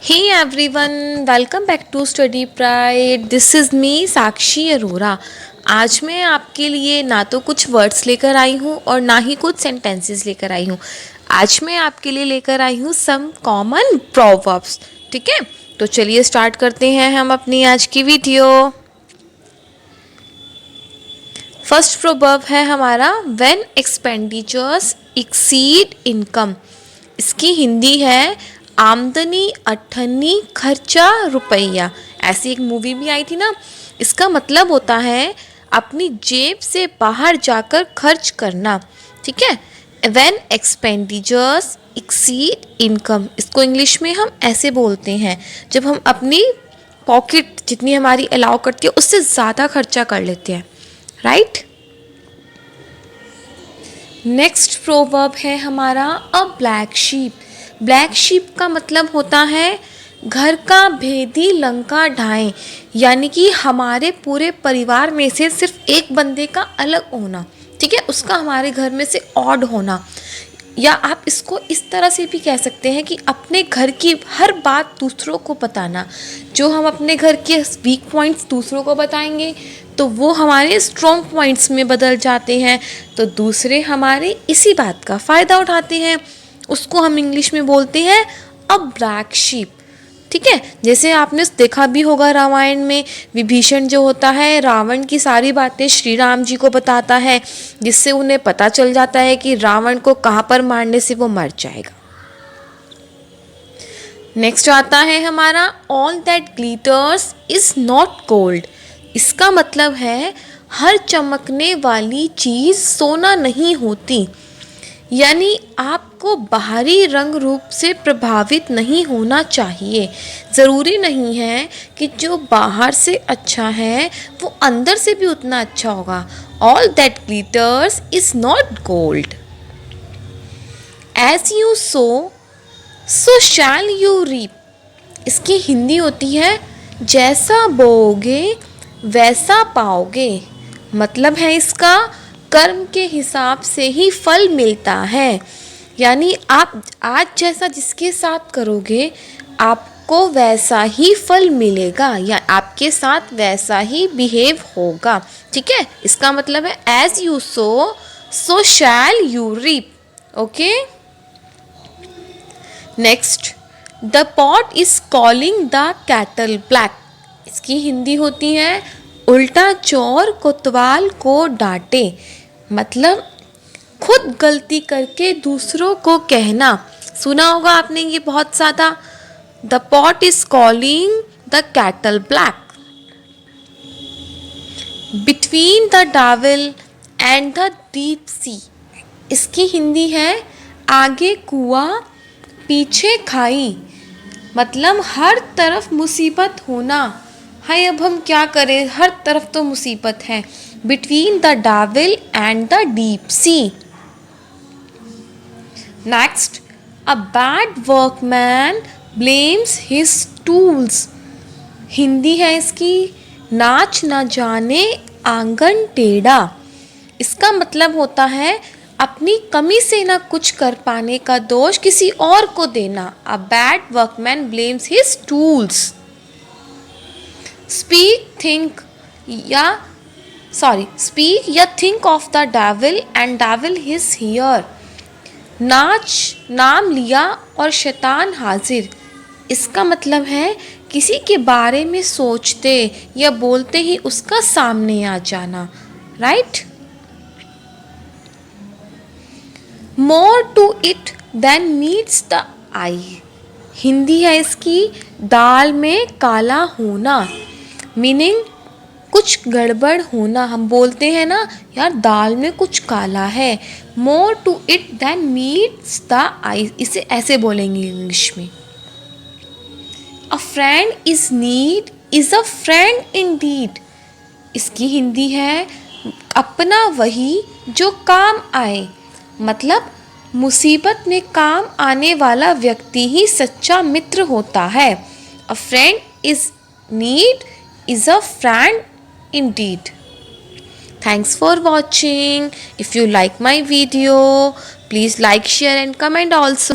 Hey everyone, welcome back to Study Pride. This is me साक्षी अरोरा. आज मैं आपके लिए ना तो कुछ वर्ड्स लेकर आई हूँ और ना ही कुछ सेंटेंसेस लेकर आई हूँ. आज मैं आपके लिए लेकर आई हूँ सम कॉमन प्रोवर्ब्स. ठीक है, तो चलिए स्टार्ट करते हैं हम अपनी आज की वीडियो. फर्स्ट प्रोवर्ब है हमारा व्हेन एक्सपेंडिचर्स एक्सीड इनकम. इसकी हिंदी है आमदनी अठन्नी खर्चा रुपया. ऐसी एक मूवी भी आई थी ना. इसका मतलब होता है अपनी जेब से बाहर जाकर खर्च करना. ठीक है, व्हेन एक्सपेंडिचर्स एक्सीड इनकम, इसको इंग्लिश में हम ऐसे बोलते हैं जब हम अपनी पॉकेट जितनी हमारी अलाउ करती है उससे ज़्यादा खर्चा कर लेते हैं. राइट. नेक्स्ट प्रोवर्ब है हमारा अ ब्लैक शीप. ब्लैक शीप का मतलब होता है घर का भेदी लंका ढाएं, यानी कि हमारे पूरे परिवार में से सिर्फ एक बंदे का अलग होना. ठीक है, उसका हमारे घर में से ऑड होना. या आप इसको इस तरह से भी कह सकते हैं कि अपने घर की हर बात दूसरों को बताना. जो हम अपने घर के वीक पॉइंट्स दूसरों को बताएंगे तो वो हमारे स्ट्रॉन्ग पॉइंट्स में बदल जाते हैं, तो दूसरे हमारे इसी बात का फ़ायदा उठाते हैं. उसको हम इंग्लिश में बोलते हैं अ ब्लैक शीप. ठीक है, जैसे आपने देखा भी होगा रामायण में विभीषण जो होता है रावण की सारी बातें श्री राम जी को बताता है, जिससे उन्हें पता चल जाता है कि रावण को कहाँ पर मारने से वो मर जाएगा. नेक्स्ट आता है हमारा all that glitters is not gold. इसका मतलब है हर चमकने वाली चीज़ सोना नहीं होती. यानी आपको बाहरी रंग रूप से प्रभावित नहीं होना चाहिए. ज़रूरी नहीं है कि जो बाहर से अच्छा है वो अंदर से भी उतना अच्छा होगा. All that glitters is not gold. As you sow shall you reap. इसकी हिंदी होती है जैसा बोओगे वैसा पाओगे. मतलब है इसका कर्म के हिसाब से ही फल मिलता है. यानी आप आज जैसा जिसके साथ करोगे आपको वैसा ही फल मिलेगा या आपके साथ वैसा ही बिहेव होगा. ठीक है, इसका मतलब है as you sow shall you reap. Okay. Next, the pot is calling the kettle black. इसकी हिंदी होती है उल्टा चोर कोतवाल को डांटे. मतलब खुद गलती करके दूसरों को कहना. सुना होगा आपने ये बहुत ज़्यादा. The pot is calling the kettle black. Between the devil and the deep sea. इसकी हिंदी है आगे कुआं पीछे खाई. मतलब हर तरफ मुसीबत होना. हाय, अब हम क्या करें, हर तरफ तो मुसीबत है. Between the devil and the deep sea. Next, a bad workman blames his tools. Hindi है इसकी नाच न जाने आंगन टेढ़ा. इसका मतलब होता है अपनी कमी से ना कुछ कर पाने का दोष किसी और को देना. A bad workman blames his tools. Speak or think of the devil and devil his here. नाम लिया और शैतान हाजिर. इसका मतलब है किसी के बारे में सोचते या बोलते ही उसका सामने आ जाना. Right. More to it than meets the eye. Hindi है इसकी दाल में काला होना. मीनिंग कुछ गड़बड़ होना. हम बोलते हैं ना यार दाल में कुछ काला है. More to it than meets the eye, इसे ऐसे बोलेंगे इंग्लिश में. A friend is need is a friend indeed. इसकी हिंदी है अपना वही जो काम आए. मतलब मुसीबत में काम आने वाला व्यक्ति ही सच्चा मित्र होता है. अ friend is need is a friend indeed. Thanks for watching. If you like my video, please like, share and comment also.